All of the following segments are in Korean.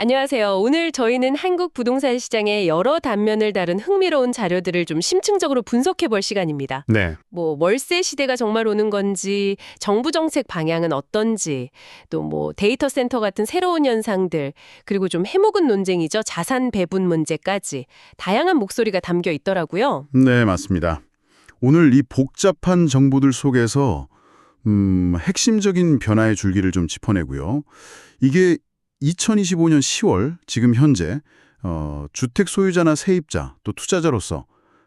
안녕하세요. 오늘 저희는 한국 부동산 시장의 여러 단면을 다룬 흥미로운 자료들을 좀 심층적으로 분석해 볼 시간입니다. 네, 월세 시대가 정말 오는 건지, 정부 정책 방향은 어떤지, 또 데이터 센터 같은 새로운 현상들, 그리고 좀 해묵은 논쟁이죠. 자산 배분 문제까지 다양한 목소리가 담겨 있더라고요. 네, 맞습니다. 오늘 이 복잡한 정보들 속에서 핵심적인 변화의 줄기를 좀 짚어내고요. 이게 2025년 10월 지금 현재 주택 소유자나 세입자 또 투자자로서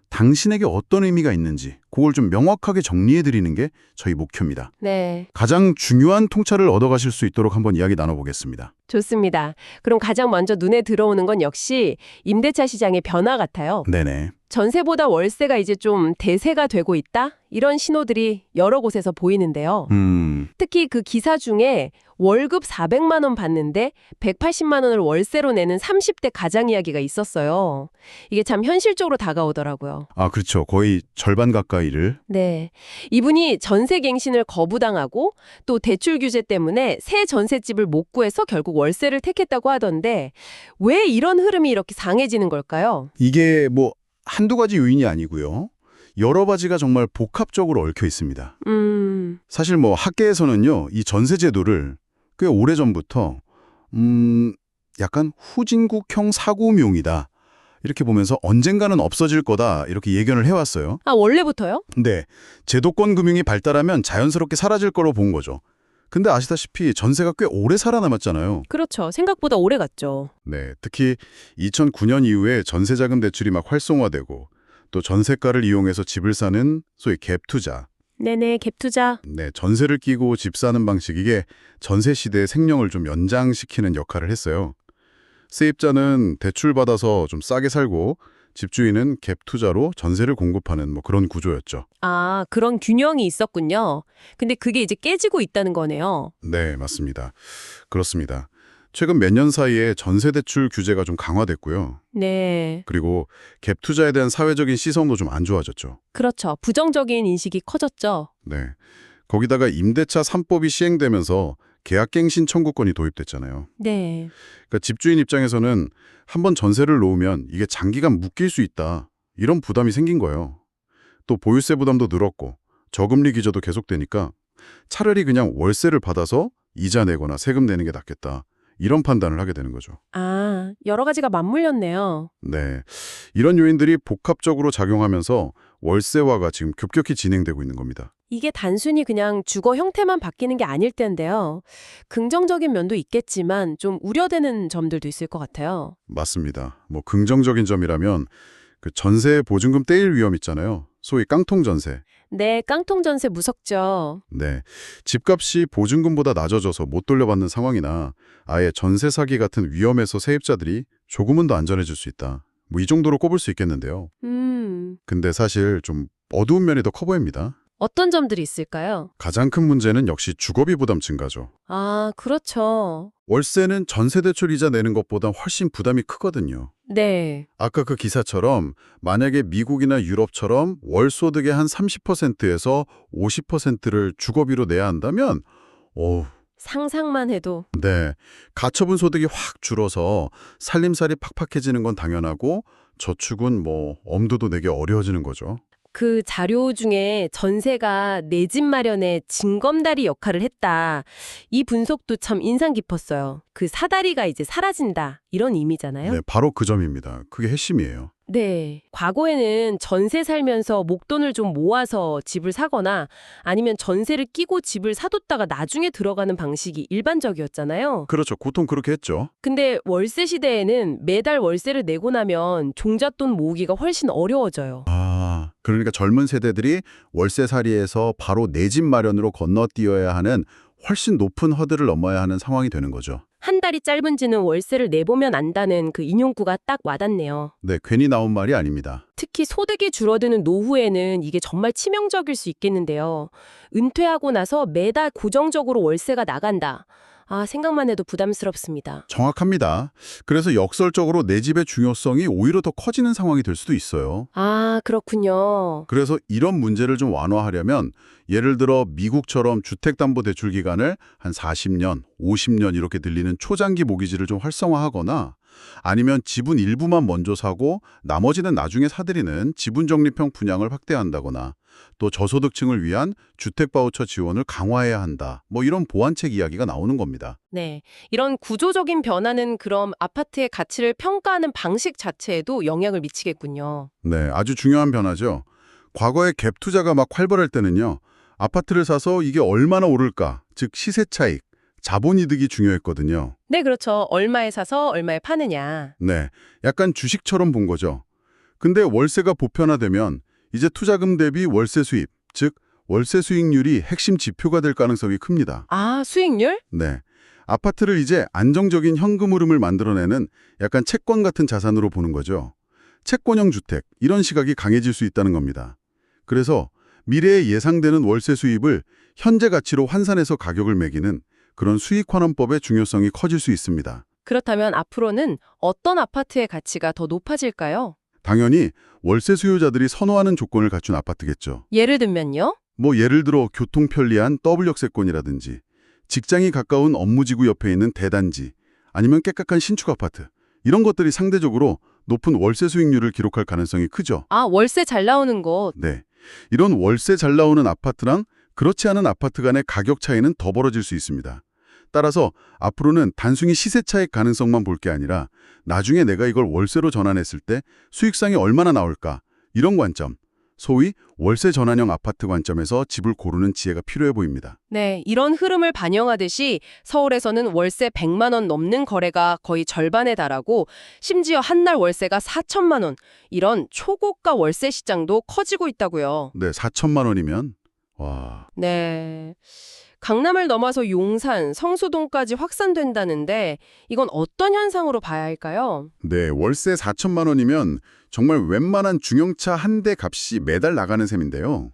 당신에게 어떤 의미가 있는지 그걸 좀 명확하게 정리해드리는 게 저희 목표입니다. 네, 가장 중요한 통찰을 얻어가실 수 있도록 한번 이야기 나눠보겠습니다. 좋습니다. 그럼 가장 먼저 눈에 들어오는 건 역시 임대차 시장의 변화 같아요. 네네. 전세보다 월세가 이제 좀 대세가 되고 있다? 이런 신호들이 여러 곳에서 보이는데요. 특히 그 기사 중에 월급 400만 원 받는데 180만 원을 월세로 내는 30대 가장 이야기가 있었어요. 이게 참 현실적으로 다가오더라고요. 아, 그렇죠. 거의 절반 가까이를. 네. 이분이 전세 갱신을 거부당하고 또 대출 규제 때문에 새 전셋집을 못 구해서 결국 월세를 택했다고 하던데 왜 이런 흐름이 이렇게 상해지는 걸까요? 이게 한두 가지 요인이 아니고요. 여러 가지가 정말 복합적으로 얽혀 있습니다. 사실 학계에서는요, 이 전세 제도를 꽤 오래전부터 약간 후진국형 사고명이다. 이렇게 보면서 언젠가는 없어질 거다. 이렇게 예견을 해왔어요. 아, 원래부터요? 네, 제도권 금융이 발달하면 자연스럽게 사라질 거로 본 거죠. 근데 아시다시피 전세가 꽤 오래 살아남았잖아요. 그렇죠. 생각보다 오래 갔죠. 네, 특히 2009년 이후에 전세자금 대출이 막 활성화되고 또 전세가를 이용해서 집을 사는 소위 갭 투자. 네네, 갭 투자. 네, 전세를 끼고 집 사는 방식 이게 전세 시대의 생명을 좀 연장시키는 역할을 했어요. 세입자는 대출 받아서 좀 싸게 살고 집주인은 갭 투자로 전세를 공급하는 그런 구조였죠. 아, 그런 균형이 있었군요. 근데 그게 이제 깨지고 있다는 거네요. 네, 맞습니다. 그렇습니다. 최근 몇 년 사이에 전세 대출 규제가 좀 강화됐고요. 네, 그리고 갭 투자에 대한 사회적인 시선도 좀 안 좋아졌죠. 그렇죠. 부정적인 인식이 커졌죠. 네. 거기다가 임대차 3법이 시행되면서 계약갱신 청구권이 도입됐잖아요. 네. 그러니까 집주인 입장에서는 한번 전세를 놓으면 이게 장기간 묶일 수 있다. 이런 부담이 생긴 거예요. 또 보유세 부담도 늘었고 저금리 기저도 계속되니까 차라리 그냥 월세를 받아서 이자 내거나 세금 내는 게 낫겠다. 이런 판단을 하게 되는 거죠. 아, 여러 가지가 맞물렸네요. 네. 이런 요인들이 복합적으로 작용하면서 월세화가 지금 급격히 진행되고 있는 겁니다. 이게 단순히 그냥 주거 형태만 바뀌는 게 아닐 텐데요. 긍정적인 면도 있겠지만 좀 우려되는 점들도 있을 것 같아요. 맞습니다. 긍정적인 점이라면 그 전세 보증금 떼일 위험 있잖아요. 소위 깡통 전세. 네, 깡통 전세 무섭죠. 네. 집값이 보증금보다 낮아져서 못 돌려받는 상황이나 아예 전세 사기 같은 위험에서 세입자들이 조금은 더 안전해질 수 있다. 이 정도로 꼽을 수 있겠는데요. 근데 사실 좀 어두운 면이 더 커 보입니다. 어떤 점들이 있을까요? 가장 큰 문제는 역시 주거비 부담 증가죠. 아, 그렇죠. 월세는 전세 대출 이자 내는 것보다 훨씬 부담이 크거든요. 네. 아까 그 기사처럼 만약에 미국이나 유럽처럼 월 소득의 한 30%에서 50%를 주거비로 내야 한다면 상상만 해도. 네, 가처분 소득이 확 줄어서 살림살이 팍팍해지는 건 당연하고 저축은 엄두도 내기 어려워지는 거죠. 그 자료 중에 전세가 내 집 마련에 징검다리 역할을 했다. 이 분석도 참 인상 깊었어요. 그 사다리가 이제 사라진다. 이런 의미잖아요. 네, 바로 그 점입니다. 그게 핵심이에요. 네. 과거에는 전세 살면서 목돈을 좀 모아서 집을 사거나 아니면 전세를 끼고 집을 사뒀다가 나중에 들어가는 방식이 일반적이었잖아요. 그렇죠. 보통 그렇게 했죠. 근데 월세 시대에는 매달 월세를 내고 나면 종잣돈 모으기가 훨씬 어려워져요. 아, 그러니까 젊은 세대들이 월세살이에서 바로 내 집 마련으로 건너뛰어야 하는 훨씬 높은 허들을 넘어야 하는 상황이 되는 거죠. 한 달이 짧은지는 월세를 내보면 안다는 그 인용구가 딱 와닿네요. 네, 괜히 나온 말이 아닙니다. 특히 소득이 줄어드는 노후에는 이게 정말 치명적일 수 있겠는데요. 은퇴하고 나서 매달 고정적으로 월세가 나간다. 아, 생각만 해도 부담스럽습니다. 정확합니다. 그래서 역설적으로 내 집의 중요성이 오히려 더 커지는 상황이 될 수도 있어요. 아, 그렇군요. 그래서 이런 문제를 좀 완화하려면 예를 들어 미국처럼 주택담보대출 기간을 한 40년, 50년 이렇게 늘리는 초장기 모기지를 좀 활성화하거나 아니면 지분 일부만 먼저 사고 나머지는 나중에 사들이는 지분적립형 분양을 확대한다거나 또 저소득층을 위한 주택바우처 지원을 강화해야 한다. 뭐 이런 보완책 이야기가 나오는 겁니다. 네. 이런 구조적인 변화는 그럼 아파트의 가치를 평가하는 방식 자체에도 영향을 미치겠군요. 네, 아주 중요한 변화죠. 과거에 갭 투자가 막 활발할 때는요. 아파트를 사서 이게 얼마나 오를까, 즉 시세 차익, 자본이득이 중요했거든요. 네, 그렇죠. 얼마에 사서 얼마에 파느냐. 네, 약간 주식처럼 본 거죠. 근데 월세가 보편화되면 이제 투자금 대비 월세 수입, 즉 월세 수익률이 핵심 지표가 될 가능성이 큽니다. 아, 수익률? 네, 아파트를 이제 안정적인 현금 흐름을 만들어내는 약간 채권 같은 자산으로 보는 거죠. 채권형 주택, 이런 시각이 강해질 수 있다는 겁니다. 그래서 미래에 예상되는 월세 수입을 현재 가치로 환산해서 가격을 매기는 그런 수익환원법의 중요성이 커질 수 있습니다. 그렇다면 앞으로는 어떤 아파트의 가치가 더 높아질까요? 당연히 월세 수요자들이 선호하는 조건을 갖춘 아파트겠죠. 예를 들면요? 뭐 예를 들어 교통 편리한 더블 역세권이라든지 직장이 가까운 업무지구 옆에 있는 대단지 아니면 깨끗한 신축 아파트 이런 것들이 상대적으로 높은 월세 수익률을 기록할 가능성이 크죠. 아, 월세 잘 나오는 곳. 네, 이런 월세 잘 나오는 아파트랑 그렇지 않은 아파트 간의 가격 차이는 더 벌어질 수 있습니다. 따라서 앞으로는 단순히 시세 차익 가능성만 볼 게 아니라 나중에 내가 이걸 월세로 전환했을 때 수익성이 얼마나 나올까 이런 관점, 소위 월세 전환형 아파트 관점에서 집을 고르는 지혜가 필요해 보입니다. 네, 이런 흐름을 반영하듯이 서울에서는 월세 100만 원 넘는 거래가 거의 절반에 달하고 심지어 한날 월세가 4천만 원, 이런 초고가 월세 시장도 커지고 있다고요. 네, 4천만 원이면 와, 네. 강남을 넘어서 용산, 성수동까지 확산된다는데 이건 어떤 현상으로 봐야 할까요? 네, 월세 4천만 원이면 정말 웬만한 중형차 한 대 값이 매달 나가는 셈인데요.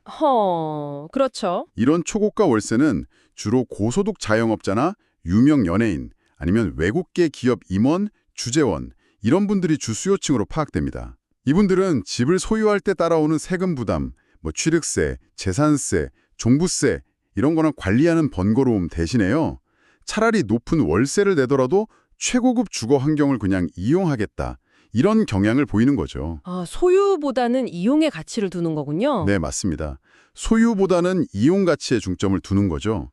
그렇죠. 이런 초고가 월세는 주로 고소득 자영업자나 유명 연예인 아니면 외국계 기업 임원, 주재원 이런 분들이 주 수요층으로 파악됩니다. 이분들은 집을 소유할 때 따라오는 세금 부담, 뭐 취득세, 재산세, 종부세 이런 거는 관리하는 번거로움 대신에요. 차라리 높은 월세를 내더라도 최고급 주거 환경을 그냥 이용하겠다. 이런 경향을 보이는 거죠. 아, 소유보다는 이용의 가치를 두는 거군요. 네, 맞습니다. 소유보다는 이용 가치에 중점을 두는 거죠.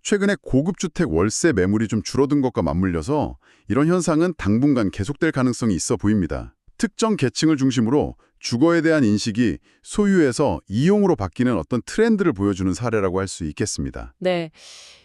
최근에 고급 주택 월세 매물이 좀 줄어든 것과 맞물려서 이런 현상은 당분간 계속될 가능성이 있어 보입니다. 특정 계층을 중심으로 주거에 대한 인식이 소유에서 이용으로 바뀌는 어떤 트렌드를 보여주는 사례라고 할 수 있겠습니다. 네.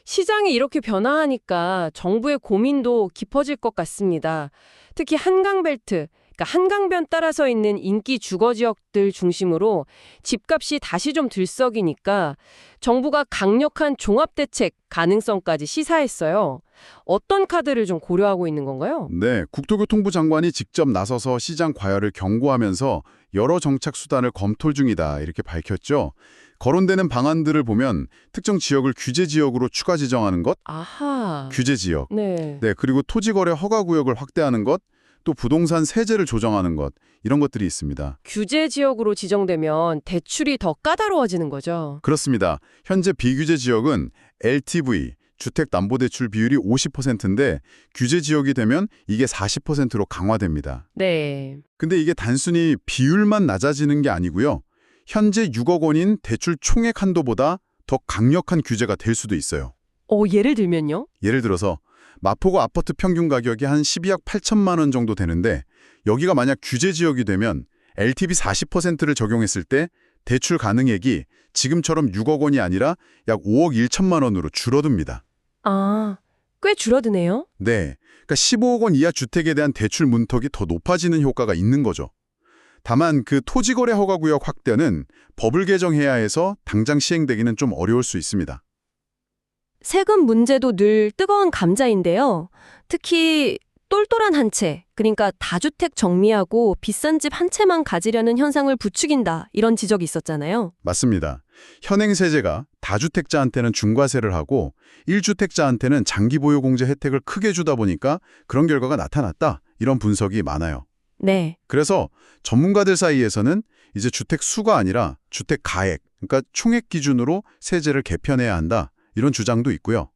시장이 이렇게 변화하니까 정부의 고민도 깊어질 것 같습니다. 특히 한강벨트, 그러니까 한강변 따라서 있는 인기 주거 지역들 중심으로 집값이 다시 좀 들썩이니까 정부가 강력한 종합대책 가능성까지 시사했어요. 어떤 카드를 좀 고려하고 있는 건가요? 네, 국토교통부 장관이 직접 나서서 시장 과열을 경고하면서 여러 정착 수단을 검토 중이다 이렇게 밝혔죠. 거론되는 방안들을 보면 특정 지역을 규제 지역으로 추가 지정하는 것, 아하. 규제 지역, 네. 네, 그리고 토지거래 허가 구역을 확대하는 것, 또 부동산 세제를 조정하는 것, 이런 것들이 있습니다. 규제 지역으로 지정되면 대출이 더 까다로워지는 거죠. 그렇습니다. 현재 비규제 지역은 LTV, 주택담보대출 비율이 50%인데 규제 지역이 되면 이게 40%로 강화됩니다. 네. 근데 이게 단순히 비율만 낮아지는 게 아니고요. 현재 6억 원인 대출 총액 한도보다 더 강력한 규제가 될 수도 있어요. 예를 들면요? 예를 들어서 마포구 아파트 평균 가격이 한 12억 8천만 원 정도 되는데 여기가 만약 규제 지역이 되면 LTV 40%를 적용했을 때 대출 가능액이 지금처럼 6억 원이 아니라 약 5억 1천만 원으로 줄어듭니다. 아, 꽤 줄어드네요. 네, 그러니까 15억 원 이하 주택에 대한 대출 문턱이 더 높아지는 효과가 있는 거죠. 다만 그 토지거래 허가구역 확대는 법을 개정해야 해서 당장 시행되기는 좀 어려울 수 있습니다. 세금 문제도 늘 뜨거운 감자인데요. 특히 똘똘한 한 채, 그러니까 다주택 정리하고 비싼 집 한 채만 가지려는 현상을 부추긴다, 이런 지적이 있었잖아요. 맞습니다. 현행 세제가 다주택자한테는 중과세를 하고 1주택자한테는 장기보유공제 혜택을 크게 주다 보니까 그런 결과가 나타났다. 이런 분석이 많아요. 네. 그래서 전문가들 사이에서는 이제 주택 수가 아니라 주택 가액, 그러니까 총액 기준으로 세제를 개편해야 한다. 이런 주장도 있고요.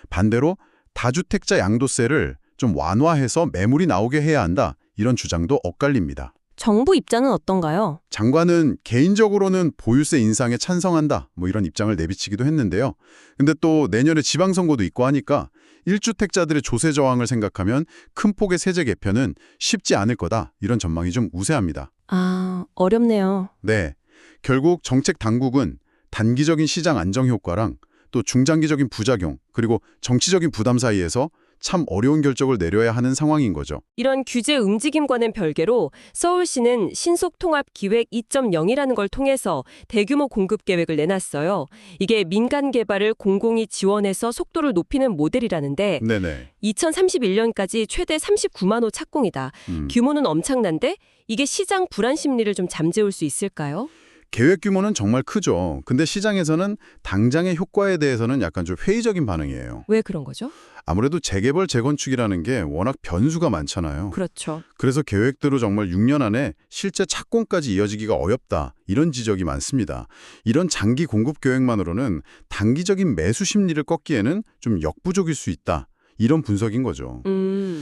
반대로 다주택자 양도세를 좀 완화해서 매물이 나오게 해야 한다. 이런 주장도 엇갈립니다. 정부 입장은 어떤가요? 장관은 개인적으로는 보유세 인상에 찬성한다. 뭐 이런 입장을 내비치기도 했는데요. 근데 또 내년에 지방선거도 있고 하니까 1주택자들의 조세 저항을 생각하면 큰 폭의 세제 개편은 쉽지 않을 거다. 이런 전망이 좀 우세합니다. 아, 어렵네요. 네. 결국 정책 당국은 단기적인 시장 안정 효과랑 또 중장기적인 부작용, 그리고 정치적인 부담 사이에서 참 어려운 결정을 내려야 하는 상황인 거죠. 이런 규제 움직임과는 별개로 서울시는 신속통합기획 2.0이라는 걸 통해서 대규모 공급 계획을 내놨어요. 이게 민간 개발을 공공이 지원해서 속도를 높이는 모델이라는데 네네. 2031년까지 최대 39만 호 착공이다. 규모는 엄청난데 이게 시장 불안 심리를 좀 잠재울 수 있을까요? 계획 규모는 정말 크죠. 근데 시장에서는 당장의 효과에 대해서는 약간 좀 회의적인 반응이에요. 왜 그런 거죠? 아무래도 재개발, 재건축이라는 게 워낙 변수가 많잖아요. 그렇죠. 그래서 계획대로 정말 6년 안에 실제 착공까지 이어지기가 어렵다. 이런 지적이 많습니다. 이런 장기 공급 계획만으로는 단기적인 매수 심리를 꺾기에는 좀 역부족일 수 있다. 이런 분석인 거죠.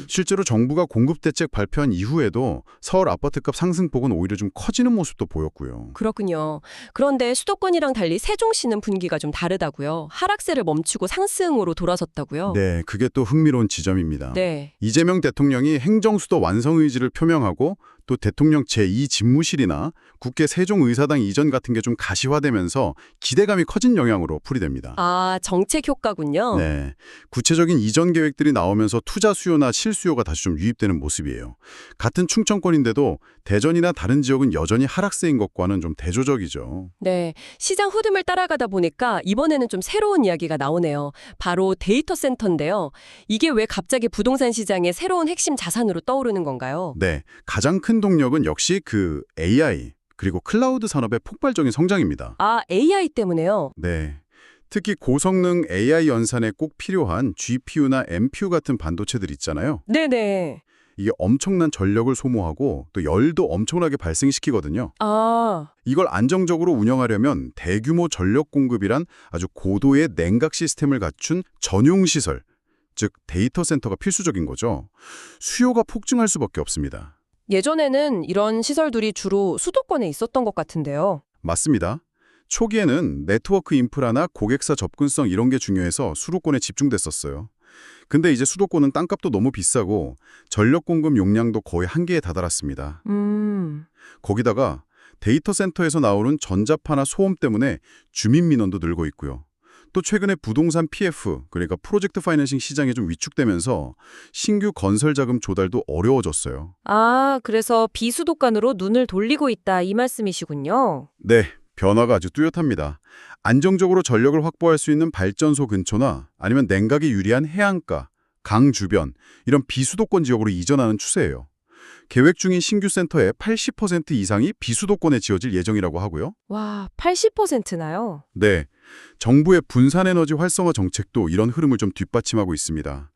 실제로 정부가 공급 대책 발표한 이후에도 서울 아파트값 상승폭은 오히려 좀 커지는 모습도 보였고요. 그렇군요. 그런데 수도권이랑 달리 세종시는 분위기가 좀 다르다고요. 하락세를 멈추고 상승으로 돌아섰다고요. 네, 그게 또 흥미로운 지점입니다. 네. 이재명 대통령이 행정수도 완성 의지를 표명하고 또 대통령 제2집무실이나 국회 세종의사당 이전 같은 게 좀 가시화되면서 기대감이 커진 영향으로 풀이됩니다. 아, 정책 효과군요. 네, 구체적인 이전 계획들이 나오면서 투자 수요나 실수요가 다시 좀 유입되는 모습이에요. 같은 충청권인데도 대전이나 다른 지역은 여전히 하락세인 것과는 좀 대조적이죠. 네, 시장 흐름을 따라가다 보니까 이번에는 좀 새로운 이야기가 나오네요. 바로 데이터 센터인데요. 이게 왜 갑자기 부동산 시장의 새로운 핵심 자산으로 떠오르는 건가요? 네, 가장 큰 동력은 역시 그 AI 그리고 클라우드 산업의 폭발적인 성장입니다. 아, AI 때문에요? 네, 특히 고성능 AI 연산에 꼭 필요한 GPU나 MPU 같은 반도체들 있잖아요. 네네. 이게 엄청난 전력을 소모하고 또 열도 엄청나게 발생시키거든요. 아, 이걸 안정적으로 운영하려면 대규모 전력 공급이란 아주 고도의 냉각 시스템을 갖춘 전용 시설, 즉 데이터 센터가 필수적인 거죠. 수요가 폭증할 수밖에 없습니다. 예전에는 이런 시설들이 주로 수도권에 있었던 것 같은데요. 맞습니다. 초기에는 네트워크 인프라나 고객사 접근성 이런 게 중요해서 수도권에 집중됐었어요. 근데 이제 수도권은 땅값도 너무 비싸고 전력 공급 용량도 거의 한계에 다다랐습니다. 거기다가 데이터 센터에서 나오는 전자파나 소음 때문에 주민 민원도 늘고 있고요. 또 최근에 부동산 PF, 그러니까 프로젝트 파이낸싱 시장이 좀 위축되면서 신규 건설 자금 조달도 어려워졌어요. 아, 그래서 비수도권으로 눈을 돌리고 있다 이 말씀이시군요. 네, 변화가 아주 뚜렷합니다. 안정적으로 전력을 확보할 수 있는 발전소 근처나 아니면 냉각이 유리한 해안가, 강 주변 이런 비수도권 지역으로 이전하는 추세예요. 계획 중인 신규 센터의 80% 이상이 비수도권에 지어질 예정이라고 하고요. 와, 80%나요? 네, 정부의 분산에너지 활성화 정책도 이런 흐름을 좀 뒷받침하고 있습니다.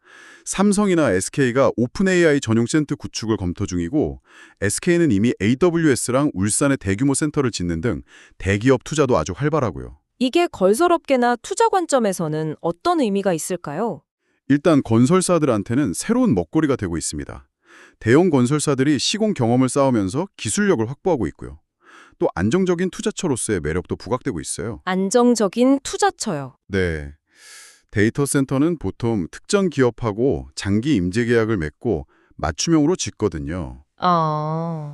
삼성이나 SK가 오픈 AI 전용 센터 구축을 검토 중이고 SK는 이미 AWS랑 울산에 대규모 센터를 짓는 등 대기업 투자도 아주 활발하고요. 이게 건설업계나 투자 관점에서는 어떤 의미가 있을까요? 일단 건설사들한테는 새로운 먹거리가 되고 있습니다. 대형 건설사들이 시공 경험을 쌓으면서 기술력을 확보하고 있고요. 또 안정적인 투자처로서의 매력도 부각되고 있어요. 안정적인 투자처요. 네. 데이터 센터는 보통 특정 기업하고 장기 임대 계약을 맺고 맞춤형으로 짓거든요.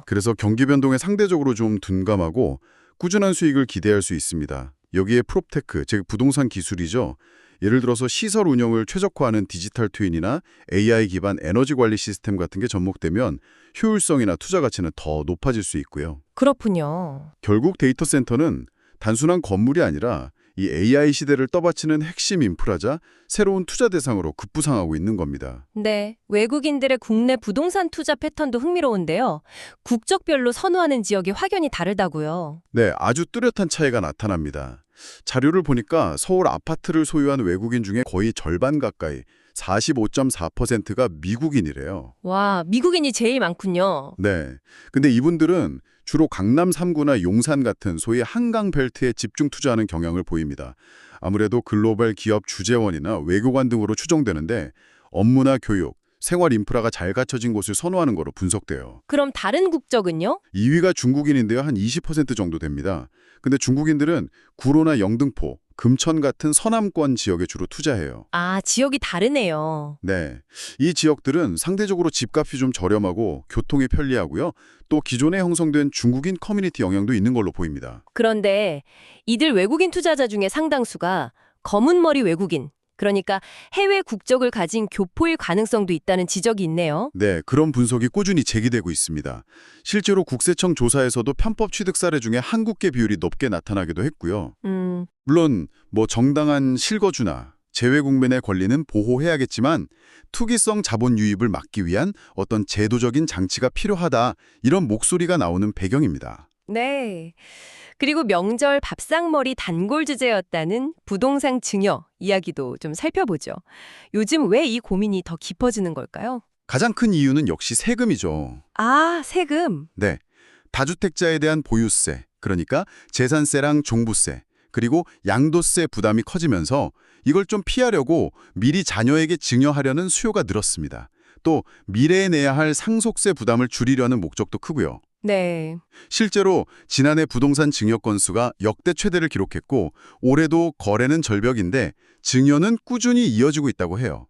그래서 경기 변동에 상대적으로 좀 둔감하고 꾸준한 수익을 기대할 수 있습니다. 여기에 프롭테크, 즉 부동산 기술이죠. 예를 들어서 시설 운영을 최적화하는 디지털 트윈이나 AI 기반 에너지 관리 시스템 같은 게 접목되면 효율성이나 투자 가치는 더 높아질 수 있고요. 그렇군요. 결국 데이터 센터는 단순한 건물이 아니라 이 AI 시대를 떠받치는 핵심 인프라자 새로운 투자 대상으로 급부상하고 있는 겁니다. 네, 외국인들의 국내 부동산 투자 패턴도 흥미로운데요. 국적별로 선호하는 지역이 확연히 다르다고요. 네, 아주 뚜렷한 차이가 나타납니다. 자료를 보니까 서울 아파트를 소유한 외국인 중에 거의 절반 가까이 45.4%가 미국인이래요. 와, 미국인이 제일 많군요. 네. 근데 이분들은 주로 강남 3구나 용산 같은 소위 한강 벨트에 집중 투자하는 경향을 보입니다. 아무래도 글로벌 기업 주재원이나 외교관 등으로 추정되는데 업무나 교육, 생활 인프라가 잘 갖춰진 곳을 선호하는 거로 분석돼요. 그럼 다른 국적은요? 2위가 중국인인데요. 한 20% 정도 됩니다. 근데 중국인들은 구로나 영등포, 금천 같은 서남권 지역에 주로 투자해요. 아, 지역이 다르네요. 네. 이 지역들은 상대적으로 집값이 좀 저렴하고 교통이 편리하고요. 또 기존에 형성된 중국인 커뮤니티 영향도 있는 걸로 보입니다. 그런데 이들 외국인 투자자 중에 상당수가 검은 머리 외국인, 그러니까 해외 국적을 가진 교포일 가능성도 있다는 지적이 있네요. 네, 그런 분석이 꾸준히 제기되고 있습니다. 실제로 국세청 조사에서도 편법 취득 사례 중에 한국계 비율이 높게 나타나기도 했고요. 물론 정당한 실거주나 재외국민의 권리는 보호해야겠지만 투기성 자본 유입을 막기 위한 어떤 제도적인 장치가 필요하다, 이런 목소리가 나오는 배경입니다. 네. 그리고 명절 밥상머리 단골 주제였다는 부동산 증여 이야기도 좀 살펴보죠. 요즘 왜 이 고민이 더 깊어지는 걸까요? 가장 큰 이유는 역시 세금이죠. 아, 세금. 네, 다주택자에 대한 보유세, 그러니까 재산세랑 종부세, 그리고 양도세 부담이 커지면서 이걸 좀 피하려고 미리 자녀에게 증여하려는 수요가 늘었습니다. 또 미래에 내야 할 상속세 부담을 줄이려는 목적도 크고요. 네. 실제로 지난해 부동산 증여 건수가 역대 최대를 기록했고 올해도 거래는 절벽인데 증여는 꾸준히 이어지고 있다고 해요.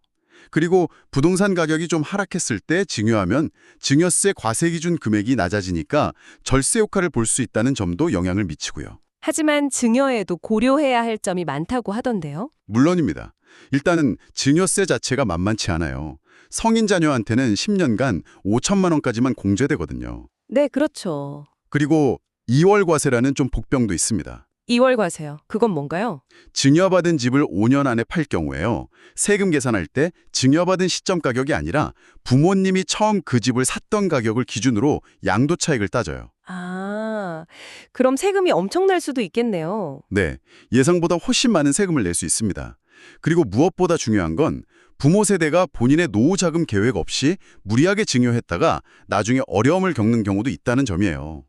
그리고 부동산 가격이 좀 하락했을 때 증여하면 증여세 과세 기준 금액이 낮아지니까 절세 효과를 볼 수 있다는 점도 영향을 미치고요. 하지만 증여에도 고려해야 할 점이 많다고 하던데요. 물론입니다. 일단은 증여세 자체가 만만치 않아요. 성인 자녀한테는 10년간 5천만 원까지만 공제되거든요. 네, 그렇죠. 그리고 2월 과세라는 좀 복병도 있습니다. 2월 과세요. 그건 뭔가요? 증여받은 집을 5년 안에 팔 경우에요. 세금 계산할 때 증여받은 시점 가격이 아니라 부모님이 처음 그 집을 샀던 가격을 기준으로 양도 차익을 따져요. 아, 그럼 세금이 엄청날 수도 있겠네요. 네, 예상보다 훨씬 많은 세금을 낼 수 있습니다. 그리고 무엇보다 중요한 건 부모 세대가 본인의 노후 자금 계획 없이 무리하게 증여했다가 나중에 어려움을 겪는 경우도 있다는 점이에요.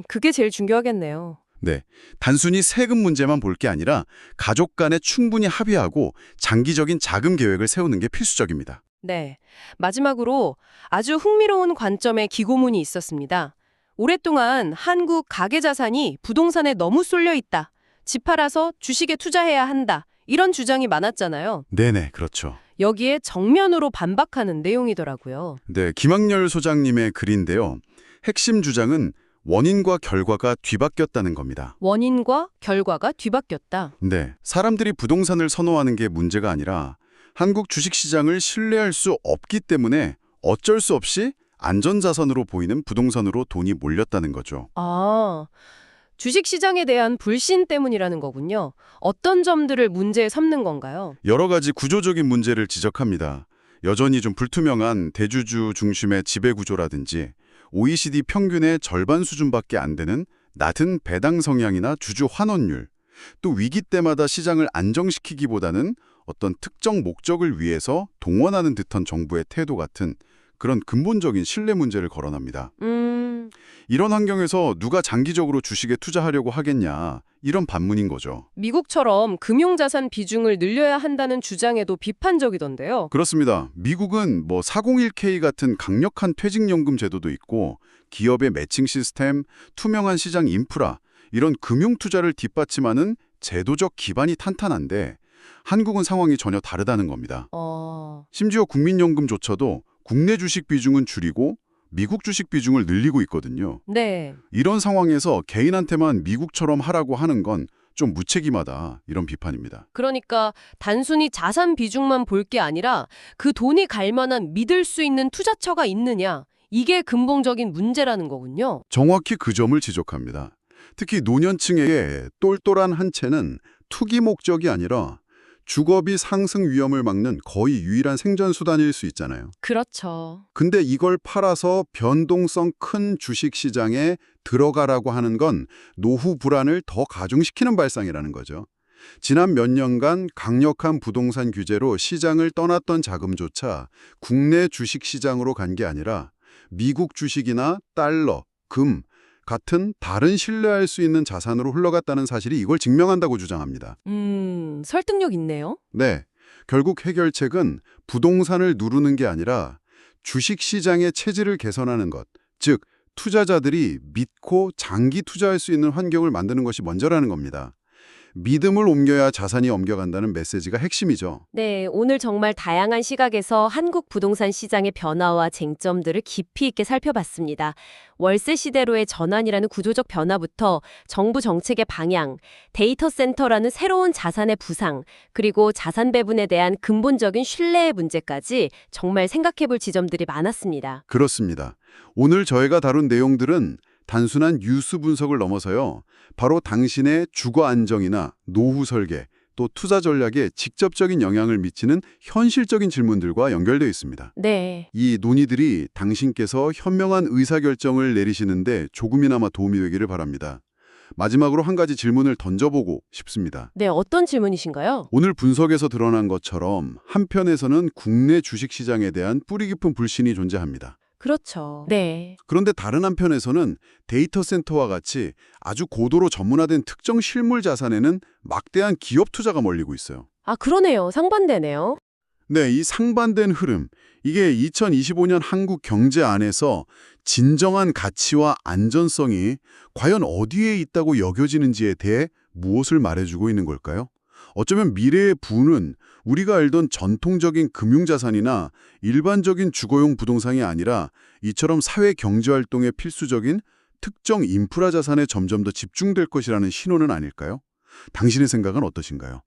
그게 제일 중요하겠네요. 네, 단순히 세금 문제만 볼 게 아니라 가족 간에 충분히 합의하고 장기적인 자금 계획을 세우는 게 필수적입니다. 네. 마지막으로 아주 흥미로운 관점의 기고문이 있었습니다. 오랫동안 한국 가계자산이 부동산에 너무 쏠려 있다. 집 팔아서 주식에 투자해야 한다. 이런 주장이 많았잖아요. 네네, 그렇죠. 여기에 정면으로 반박하는 내용이더라고요. 네, 김학렬 소장님의 글인데요. 핵심 주장은 원인과 결과가 뒤바뀌었다는 겁니다. 원인과 결과가 뒤바뀌었다. 네, 사람들이 부동산을 선호하는 게 문제가 아니라 한국 주식시장을 신뢰할 수 없기 때문에 어쩔 수 없이 안전자산으로 보이는 부동산으로 돈이 몰렸다는 거죠. 아, 주식시장에 대한 불신 때문이라는 거군요. 어떤 점들을 문제에 삼는 건가요? 여러 가지 구조적인 문제를 지적합니다. 여전히 좀 불투명한 대주주 중심의 지배구조라든지 OECD 평균의 절반 수준밖에 안 되는 낮은 배당 성향이나 주주 환원율, 또 위기 때마다 시장을 안정시키기보다는 어떤 특정 목적을 위해서 동원하는 듯한 정부의 태도 같은 그런 근본적인 신뢰 문제를 거론합니다. 이런 환경에서 누가 장기적으로 주식에 투자하려고 하겠냐, 이런 반문인 거죠. 미국처럼 금융자산 비중을 늘려야 한다는 주장에도 비판적이던데요. 그렇습니다. 미국은 401k 같은 강력한 퇴직연금 제도도 있고 기업의 매칭 시스템, 투명한 시장 인프라, 이런 금융 투자를 뒷받침하는 제도적 기반이 탄탄한데 한국은 상황이 전혀 다르다는 겁니다. 심지어 국민연금조차도 국내 주식 비중은 줄이고 미국 주식 비중을 늘리고 있거든요. 네. 이런 상황에서 개인한테만 미국처럼 하라고 하는 건 좀 무책임하다, 이런 비판입니다. 그러니까 단순히 자산 비중만 볼 게 아니라 그 돈이 갈 만한 믿을 수 있는 투자처가 있느냐, 이게 근본적인 문제라는 거군요. 정확히 그 점을 지적합니다. 특히 노년층에게 똘똘한 한 채는 투기 목적이 아니라 주거비 상승 위험을 막는 거의 유일한 생존 수단일 수 있잖아요. 그렇죠. 근데 이걸 팔아서 변동성 큰 주식 시장에 들어가라고 하는 건 노후 불안을 더 가중시키는 발상이라는 거죠. 지난 몇 년간 강력한 부동산 규제로 시장을 떠났던 자금조차 국내 주식 시장으로 간 게 아니라 미국 주식이나 달러, 금 같은 다른 신뢰할 수 있는 자산으로 흘러갔다는 사실이 이걸 증명한다고 주장합니다. 설득력 있네요. 네, 결국 해결책은 부동산을 누르는 게 아니라 주식시장의 체질을 개선하는 것, 즉 투자자들이 믿고 장기 투자할 수 있는 환경을 만드는 것이 먼저라는 겁니다. 믿음을 옮겨야 자산이 옮겨간다는 메시지가 핵심이죠. 네, 오늘 정말 다양한 시각에서 한국 부동산 시장의 변화와 쟁점들을 깊이 있게 살펴봤습니다. 월세 시대로의 전환이라는 구조적 변화부터 정부 정책의 방향, 데이터 센터라는 새로운 자산의 부상, 그리고 자산 배분에 대한 근본적인 신뢰의 문제까지 정말 생각해볼 지점들이 많았습니다. 그렇습니다. 오늘 저희가 다룬 내용들은 단순한 뉴스 분석을 넘어서요. 바로 당신의 주거 안정이나 노후 설계, 또 투자 전략에 직접적인 영향을 미치는 현실적인 질문들과 연결되어 있습니다. 네. 이 논의들이 당신께서 현명한 의사결정을 내리시는데 조금이나마 도움이 되기를 바랍니다. 마지막으로 한 가지 질문을 던져보고 싶습니다. 네, 어떤 질문이신가요? 오늘 분석에서 드러난 것처럼 한편에서는 국내 주식시장에 대한 뿌리 깊은 불신이 존재합니다. 그렇죠. 네. 그런데 다른 한편에서는 데이터 센터와 같이 아주 고도로 전문화된 특정 실물 자산에는 막대한 기업 투자가 몰리고 있어요. 아, 그러네요. 상반되네요. 네, 이 상반된 흐름, 이게 2025년 한국 경제 안에서 진정한 가치와 안전성이 과연 어디에 있다고 여겨지는지에 대해 무엇을 말해주고 있는 걸까요? 어쩌면 미래의 부는 우리가 알던 전통적인 금융자산이나 일반적인 주거용 부동산이 아니라 이처럼 사회 경제활동에 필수적인 특정 인프라 자산에 점점 더 집중될 것이라는 신호는 아닐까요? 당신의 생각은 어떠신가요?